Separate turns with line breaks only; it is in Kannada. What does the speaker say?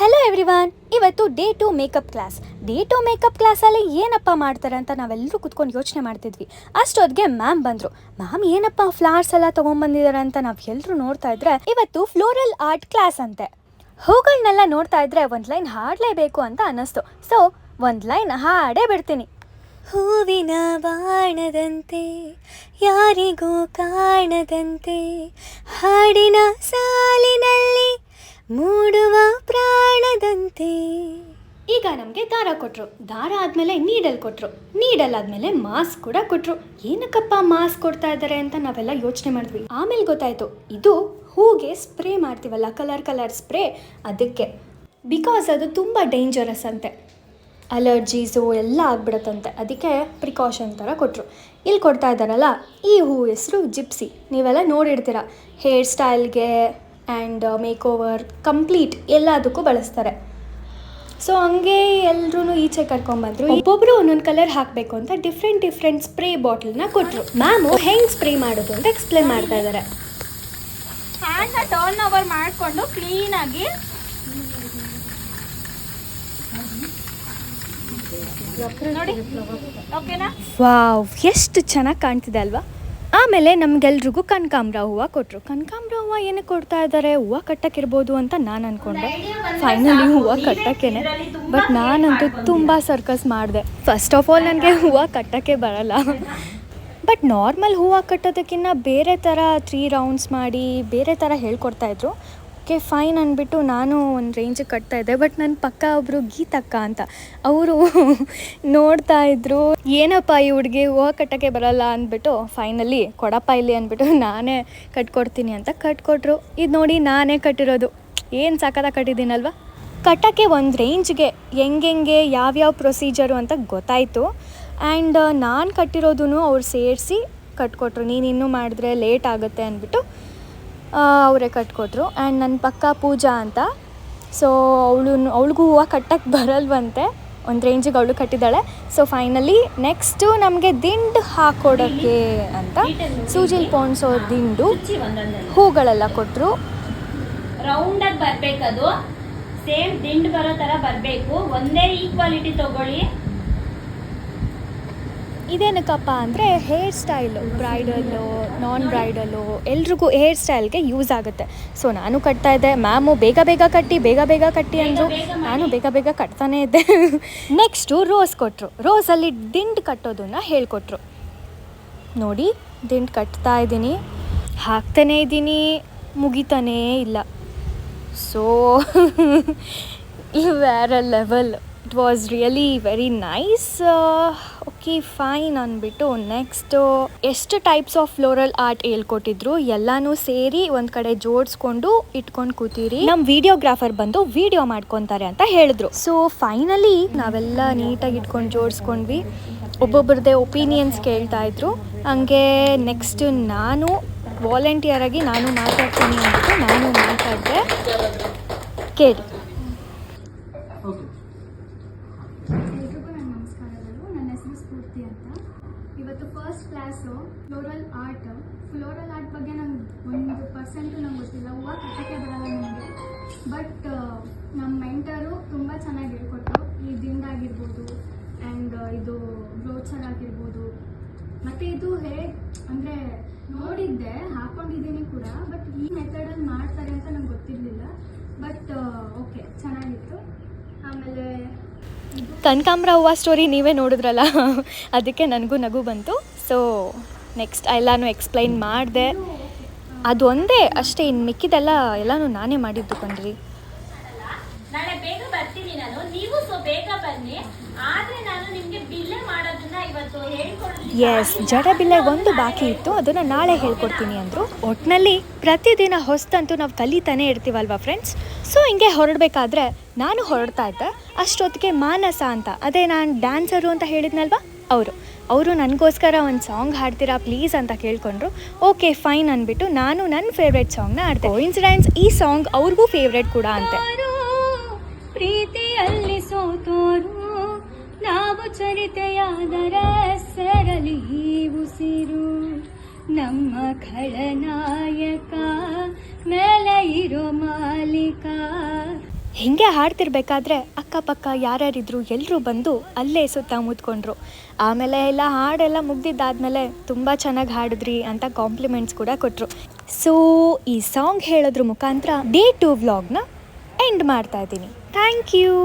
ಹಲೋ ಎವ್ರಿವನ್, ಇವತ್ತು day 2 makeup class. Day 2 makeup ಕ್ಲಾಸಲ್ಲಿ ಏನಪ್ಪ ಮಾಡ್ತಾರೆ ಅಂತ ನಾವೆಲ್ಲರೂ ಕುತ್ಕೊಂಡು ಯೋಚನೆ ಮಾಡ್ತಿದ್ವಿ. ಅಷ್ಟೊತ್ತಿಗೆ ಮ್ಯಾಮ್ ಬಂದರು. ಮ್ಯಾಮ್ ಏನಪ್ಪ ಫ್ಲವರ್ಸ್ ಎಲ್ಲ ತೊಗೊಂಡ್ಬಂದಿದ್ದಾರೆ ಅಂತ ನಾವು ಎಲ್ಲರೂ ನೋಡ್ತಾ ಇದ್ರೆ, ಇವತ್ತು ಫ್ಲೋರಲ್ ಆರ್ಟ್ ಕ್ಲಾಸ್ ಅಂತೆ. ಹೂಗಳನ್ನೆಲ್ಲ ನೋಡ್ತಾ ಇದ್ರೆ ಒಂದು ಲೈನ್ ಹಾಡಲೇಬೇಕು ಅಂತ ಅನ್ನಿಸ್ತು. ಸೊ ಒಂದು ಲೈನ್ ಹಾಡೇ ಬಿಡ್ತೀನಿ. ಹೂವಿನ ಬಾಣದಂತೆ ಯಾರಿಗೂ ಕಾಣದಂತೆ ಹಾಡಿನ ಸಾಲಿನಲ್ಲಿ ಮೂಡುವ ಪ್ರಾಣದಂತೆ. ಈಗ ನಮಗೆ ದಾರ ಕೊಟ್ಟರು. ದಾರ ಆದಮೇಲೆ ನೀಡಲ್ ಕೊಟ್ಟರು. ನೀಡಲ್ ಆದಮೇಲೆ ಮಾಸ್ಕ್ ಕೂಡ ಕೊಟ್ಟರು. ಏನಕ್ಕಪ್ಪ ಮಾಸ್ಕ್ ಕೊಡ್ತಾ ಇದ್ದಾರೆ ಅಂತ ನಾವೆಲ್ಲ ಯೋಚನೆ ಮಾಡಿದ್ವಿ. ಆಮೇಲೆ ಗೊತ್ತಾಯಿತು, ಇದು ಹೂಗೆ ಸ್ಪ್ರೇ ಮಾಡ್ತೀವಲ್ಲ, ಕಲರ್ ಸ್ಪ್ರೇ, ಅದಕ್ಕೆ. ಬಿಕಾಸ್ ಅದು ತುಂಬ ಡೇಂಜರಸ್ ಅಂತೆ, ಅಲರ್ಜೀಸು ಎಲ್ಲ ಆಗ್ಬಿಡುತ್ತಂತೆ. ಅದಕ್ಕೆ ಪ್ರಿಕಾಷನ್ ಥರ ಕೊಟ್ಟರು. ಇಲ್ಲಿ ಕೊಡ್ತಾ ಇದ್ದಾರಲ್ಲ, ಈ ಹೂ ಹೆಸರು ಜಿಪ್ಸಿ. ನೀವೆಲ್ಲ ನೋಡಿರ್ತೀರ, ಹೇರ್ ಸ್ಟೈಲ್ಗೆ ಆ್ಯಂಡ್ ಮೇಕ್ ಓವರ್ ಕಂಪ್ಲೀಟ್ ಎಲ್ಲದಕ್ಕೂ ಬಳಸ್ತಾರೆ. ಸೊ ಹಂಗೆ ಎಲ್ಲರೂ ಈಚೆ ಕರ್ಕೊಂಡ್ಬಂದರು. ಒಬ್ಬೊಬ್ಬರು ಒಂದೊಂದು ಕಲರ್ ಹಾಕಬೇಕು ಅಂತ ಡಿಫ್ರೆಂಟ್ ಸ್ಪ್ರೇ ಬಾಟಲ್ನ ಕೊಟ್ಟರು. ಮ್ಯಾಮು ಹೆಂಗೆ ಸ್ಪ್ರೇ ಮಾಡೋದು ಅಂತ ಎಕ್ಸ್ಪ್ಲೇನ್ ಮಾಡ್ತಾ ಇದ್ದಾರೆ.
ಹ್ಯಾಂಡ್ನ ಟರ್ನ್ ಓವರ್ ಮಾಡಿಕೊಂಡು ಕ್ಲೀನಾಗಿ ನೋಡಿ, ಓಕೆನಾ?
ವಾವ್, ಎಷ್ಟು ಚೆನ್ನಾಗಿ ಕಾಣ್ತಿದೆ ಅಲ್ವಾ? ಆಮೇಲೆ ನಮಗೆಲ್ರಿಗೂ ಕನಕಾಂಬ್ರ ಹೂವು ಕೊಟ್ಟರು. ಕನಕಾಂಬ್ರ ಹೂವು ಏನಕ್ಕೆ ಕೊಡ್ತಾ ಇದ್ದಾರೆ? ಹೂವು ಕಟ್ಟಕ್ಕಿರ್ಬೋದು ಅಂತ ನಾನು ಅಂದ್ಕೊಂಡೆ. ಫೈನಲಿ ಹೂವು ಕಟ್ಟಕ್ಕೇನೆ. ಬಟ್ ನಾನಂತೂ ತುಂಬ ಸರ್ಕಸ್ ಮಾಡಿದೆ. ಫಸ್ಟ್ ಆಫ್ ಆಲ್ ನನಗೆ ಹೂವು ಕಟ್ಟಕ್ಕೆ ಬರಲ್ಲ. ಬಟ್ ನಾರ್ಮಲ್ ಹೂವು ಕಟ್ಟೋದಕ್ಕಿಂತ ಬೇರೆ ಥರ 3 ರೌಂಡ್ಸ್ ಮಾಡಿ ಬೇರೆ ಥರ ಹೇಳ್ಕೊಡ್ತಾಯಿದ್ರು. ಓಕೆ ಫೈನ್ ಅಂದ್ಬಿಟ್ಟು ನಾನು ಒಂದು ರೇಂಜಿಗೆ ಕಟ್ತಾಯಿದ್ದೆ. ಬಟ್ ನನ್ನ ಪಕ್ಕ ಒಬ್ಬರು ಗೀತಕ್ಕ ಅಂತ, ಅವರು ನೋಡ್ತಾ ಇದ್ರು, ಏನಪ್ಪ ಈ ಹುಡುಗಿ ಹೂವು ಕಟ್ಟೋಕ್ಕೆ ಬರಲ್ಲ ಅಂದ್ಬಿಟ್ಟು ಫೈನಲಿ ಕೊಡಪ್ಪ ಇಲ್ಲಿ ಅಂದ್ಬಿಟ್ಟು ನಾನೇ ಕಟ್ಕೊಡ್ತೀನಿ ಅಂತ ಕಟ್ಕೊಟ್ರು. ಇದು ನೋಡಿ ನಾನೇ ಕಟ್ಟಿರೋದು. ಏನು ಸಖತ್ತಾಗಿ ಕಟ್ಟಿದ್ದೀನಲ್ವ? ಕಟ್ಟೋಕ್ಕೆ ಒಂದು ರೇಂಜ್ಗೆ ಹೆಂಗೆ ಯಾವ್ಯಾವ ಪ್ರೊಸೀಜರು ಅಂತ ಗೊತ್ತಾಯಿತು. ಆ್ಯಂಡ್ ನಾನು ಕಟ್ಟಿರೋದೂ ಅವ್ರು ಸೇರಿಸಿ ಕಟ್ಕೊಟ್ರು. ನೀನು ಇನ್ನೂ ಮಾಡಿದ್ರೆ ಲೇಟ್ ಆಗುತ್ತೆ ಅಂದ್ಬಿಟ್ಟು ಅವರೇ ಕಟ್ಕೊಟ್ರು. ಆ್ಯಂಡ್ ನನ್ನ ಪಕ್ಕ ಪೂಜಾ ಅಂತ, ಸೊ ಅವಳಿಗೂ ಹೂವು ಕಟ್ಟಕ್ಕೆ ಬರಲ್ವಂತೆ. ಒಂದು ರೇಂಜಿಗೆ ಅವಳು ಕಟ್ಟಿದ್ದಾಳೆ. ಸೊ ಫೈನಲಿ ನೆಕ್ಸ್ಟು ನಮಗೆ ದಿಂಡು ಹಾಕ್ಕೊಡೋಕ್ಕೆ ಅಂತ ಸೂಜಿಲ್ ಪೋಣಿಸೋ ದಿಂಡು ಹೂಗಳೆಲ್ಲ ಕೊಟ್ಟರು.
ರೌಂಡಾಗಿ ಬರಬೇಕದು, ಸೇಮ್ ದಿಂಡು ಬರೋ ಥರ ಬರಬೇಕು. ಒಂದೇ ಈಕ್ವಾಲಿಟಿ ತಗೊಳ್ಳಿ.
ಇದೇನಕ್ಕಪ್ಪ ಅಂದರೆ ಹೇರ್ ಸ್ಟೈಲು, ಬ್ರೈಡಲ್ಲು, ನಾನ್ ಬ್ರೈಡಲ್ಲು ಎಲ್ರಿಗೂ ಹೇರ್ ಸ್ಟೈಲ್ಗೆ ಯೂಸ್ ಆಗುತ್ತೆ. ಸೊ ನಾನು ಕಟ್ತಾ ಇದ್ದೆ. ಮ್ಯಾಮು ಬೇಗ ಕಟ್ಟಿ ಅಂದರು. ನಾನು ಬೇಗ ಕಟ್ತಾನೇ ಇದ್ದೆ. ನೆಕ್ಸ್ಟು ರೋಸ್ ಕೊಟ್ಟರು. ರೋಸಲ್ಲಿ ದಿಂಡು ಕಟ್ಟೋದನ್ನು ಹೇಳ್ಕೊಟ್ರು. ನೋಡಿ, ದಿಂಡು ಕಟ್ತಾ ಇದ್ದೀನಿ, ಹಾಕ್ತಾನೇ ಇದ್ದೀನಿ, ಮುಗಿತಾನೇ ಇಲ್ಲ. ಸೊ ಬೇರೆ level. It was really very nice. Okay fine ಅಂದ್ಬಿಟ್ಟು ನೆಕ್ಸ್ಟು ಎಷ್ಟು ಟೈಪ್ಸ್ ಆಫ್ ಫ್ಲೋರಲ್ ಆರ್ಟ್ ಹೇಳ್ಕೊಟ್ಟಿದ್ರು ಎಲ್ಲನೂ ಸೇರಿ ಒಂದು ಕಡೆ ಜೋಡಿಸ್ಕೊಂಡು ಇಟ್ಕೊಂಡು ಕೂತೀರಿ, ನಮ್ಮ ವಿಡಿಯೋಗ್ರಾಫರ್ ಬಂದು ವಿಡಿಯೋ ಮಾಡ್ಕೊತಾರೆ ಅಂತ ಹೇಳಿದ್ರು. ಸೊ ಫೈನಲಿ ನಾವೆಲ್ಲ ನೀಟಾಗಿ ಇಟ್ಕೊಂಡು ಜೋಡಿಸ್ಕೊಂಡ್ವಿ. ಒಬ್ಬೊಬ್ರದ್ದೇ ಒಪಿನಿಯನ್ಸ್ ಕೇಳ್ತಾ ಇದ್ರು. ಹಂಗೆ ನೆಕ್ಸ್ಟ್ ನಾನು ವಾಲಂಟಿಯರಾಗಿ ನಾನು ಮಾತಾಡ್ತೀನಿ ಅಂದ್ಬಿಟ್ಟು ನಾನು ಮಾತಾಡಿದೆ. ಕೇಳಿ.
ಎಲ್ರಿಗೂ ನನ್ನ ನಮಸ್ಕಾರಗಳು. ನನ್ನ ಹೆಸರು ಸ್ಫೂರ್ತಿ ಅಂತ. ಇವತ್ತು ಫಸ್ಟ್ ಕ್ಲಾಸು ಫ್ಲೋರಲ್ ಆರ್ಟ್ ಬಗ್ಗೆ ನಂಗೆ 1% ನಂಗೆ ಗೊತ್ತಿಲ್ಲ. ಹೂವು ಕಟ್ಟಕ್ಕೆ ಬರಲ್ಲ ನನಗೆ. ಬಟ್ ನಮ್ಮ ಮೆಂಟರು ತುಂಬ ಚೆನ್ನಾಗಿ ಹೇಳ್ಕೊಟ್ರು. ಈ ದಿಂಡಾಗಿರ್ಬೋದು ಆ್ಯಂಡ್ ಇದು ಬ್ರೋಚರ್ ಆಗಿರ್ಬೋದು. ಮತ್ತು ಇದು ಹೇಗೆ ಅಂದರೆ ನೋಡಿದ್ದೆ, ಹಾಕ್ಕೊಂಡಿದ್ದೀನಿ ಕೂಡ. ಬಟ್ ಈ ಮೆಥಡಲ್ಲಿ ಮಾಡ್ತಾರೆ ಅಂತ ನಂಗೆ ಗೊತ್ತಿರಲಿಲ್ಲ. ಬಟ್ ಓಕೆ, ಚೆನ್ನಾಗಿತ್ತು. ಆಮೇಲೆ
ಕನಕಾಂಬ್ರ ಹೂವು ಸ್ಟೋರಿ ನೀವೇ ನೋಡಿದ್ರಲ್ಲ, ಅದಕ್ಕೆ ನನಗೂ ನಗು ಬಂತು. ಸೊ ನೆಕ್ಸ್ಟ್ ಎಲ್ಲನೂ ಎಕ್ಸ್ಪ್ಲೈನ್ ಮಾಡಿದೆ. ಅದು ಒಂದೇ ಅಷ್ಟೇ, ಇನ್ನು ಮಿಕ್ಕಿದೆಲ್ಲ ಎಲ್ಲನೂ ನಾನೇ ಮಾಡಿದ್ದು ಕಣ್ರಿ.
ನಾಳೆ ಬೇಗ ಬರ್ತೀನಿ ನಾನು, ನೀವು ಬೇಗ ಬನ್ನಿ. ಆದ್ರೆ ನಾನು ನಿಮ್ಗೆ ಬಿಲ್ಲೆ ಮಾಡೋದನ್ನ ಇವತ್ತು ಹೇಳ್ಕೊಡ್ತೀನಿ.
ಎಸ್, ಜಡಬಿಲ್ಲೆ ಒಂದು ಬಾಕಿ ಇತ್ತು, ಅದನ್ನು ನಾಳೆ ಹೇಳ್ಕೊಡ್ತೀನಿ ಅಂದರು. ಒಟ್ಟಿನಲ್ಲಿ ಪ್ರತಿದಿನ ಹೊಸ್ತಂತೂ ನಾವು ಕಲಿತಾನೇ ಇರ್ತೀವಲ್ವ ಫ್ರೆಂಡ್ಸ್. ಸೊ ಹಿಂಗೆ ಹೊರಡಬೇಕಾದ್ರೆ ನಾನು ಹೊರಡ್ತಾ ಇದ್ದೆ. ಅಷ್ಟೊತ್ತಿಗೆ ಮಾನಸ ಅಂತ, ಅದೇ ನಾನು ಡ್ಯಾನ್ಸರು ಅಂತ ಹೇಳಿದ್ನಲ್ವ, ಅವರು ನನಗೋಸ್ಕರ ಒಂದು ಸಾಂಗ್ ಹಾಡ್ತೀರಾ ಪ್ಲೀಸ್ ಅಂತ ಕೇಳ್ಕೊಂಡ್ರು. ಓಕೆ ಫೈನ್ ಅಂದ್ಬಿಟ್ಟು ನಾನು ನನ್ನ ಫೇವ್ರೆಟ್ ಸಾಂಗ್ನ ಹಾಡ್ತೆ. ಕೋಇನ್ಸಿಡೆನ್ಸ್ ಈ ಸಾಂಗ್ ಅವ್ರಿಗೂ ಫೇವ್ರೆಟ್ ಕೂಡ ಅಂತೆ.
ಪ್ರೀತಿಯಲ್ಲಿ ಸೋತೋರು ನಾವು ಚರಿತೆಯಾದರ ಸರಲಿ ಉಸಿರು ನಮ್ಮ ಖಳನಾಯಕ ಮೇಲೆ ಇರೋ ಮಾಲೀಕ
ಹೀಗೆ ಹಾಡ್ತಿರ್ಬೇಕಾದ್ರೆ ಅಕ್ಕಪಕ್ಕ ಯಾರ್ಯಾರಿದ್ರು ಎಲ್ಲರೂ ಬಂದು ಅಲ್ಲೇ ಸುತ್ತ ಮುತ್ಕೊಂಡ್ರು. ಆಮೇಲೆ ಎಲ್ಲ ಹಾಡೆಲ್ಲ ಮುಗ್ದಿದ್ದಾದಮೇಲೆ ತುಂಬ ಚೆನ್ನಾಗಿ ಹಾಡಿದ್ರಿ ಅಂತ ಕಾಂಪ್ಲಿಮೆಂಟ್ಸ್ ಕೂಡ ಕೊಟ್ಟರು. ಸೊ ಈ ಸಾಂಗ್ ಹೇಳೋದ್ರ ಮುಖಾಂತರ ಡೇ 2 ವ್ಲಾಗ್ನ ಎಂಡ್ ಮಾಡ್ತಾ ಇದ್ದೀನಿ. Thank you.